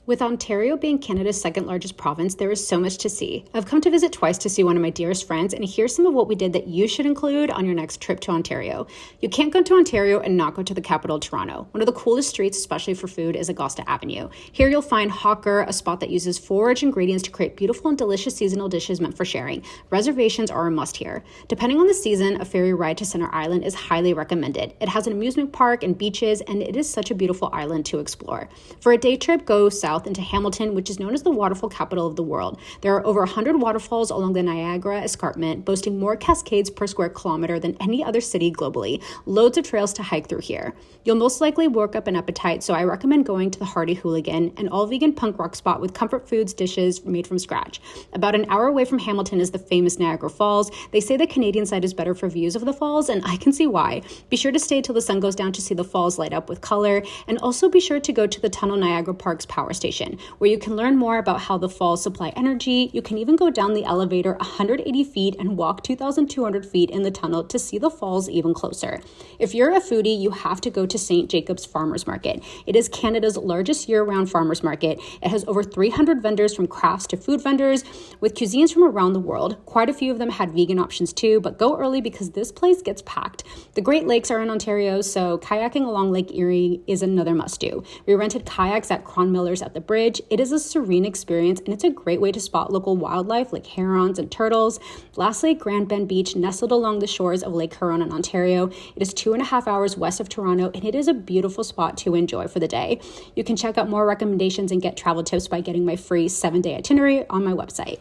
With Ontario being Canada's second largest province, there is so much to see. I've come to visit twice to see one of my dearest friends, and here's some of what we did that you should include on your next trip to Ontario. You can't go to Ontario and not go to the capital, Toronto. One of the coolest streets, especially for food, is Augusta Avenue. Here you'll find Hawker, a spot that uses forage ingredients to create beautiful and delicious seasonal dishes meant for sharing. Reservations are a must here. Depending on the season, a ferry ride to Center Island is highly recommended. It has an amusement park and beaches, and it is such a beautiful island to explore. For a day trip, go south into Hamilton, which is known as the waterfall capital of the world. There are over 100 waterfalls along the Niagara Escarpment, boasting more cascades per square kilometer than any other city globally. Loads of trails to hike through here. You'll most likely work up an appetite, so I recommend going to the Hardy Hooligan, an all-vegan punk rock spot with comfort foods dishes made from scratch. About an hour away from Hamilton is the famous Niagara Falls. They say the Canadian side is better for views of the falls, and I can see why. Be sure to stay till the sun goes down to see the falls light up with color, and also be sure to go to the Tunnel Niagara Park's power station, where you can learn more about how the falls supply energy. You can even go down the elevator 180 feet and walk 2,200 feet in the tunnel to see the falls even closer. If you're a foodie, you have to go to St. Jacob's Farmers Market. It is Canada's largest year-round farmers market. It has over 300 vendors, from crafts to food vendors, with cuisines from around the world. Quite a few of them had vegan options too, but go early because this place gets packed. The Great Lakes are in Ontario, so kayaking along Lake Erie is another must-do. We rented kayaks at Cronmiller's at the bridge. It is a serene experience, and it's a great way to spot local wildlife like herons and turtles. Lastly, Grand Bend Beach, nestled along the shores of Lake Huron in Ontario. It is 2.5 hours west of Toronto, and it is a beautiful spot to enjoy for the day. You can check out more recommendations and get travel tips by getting my free 7-day itinerary on my website.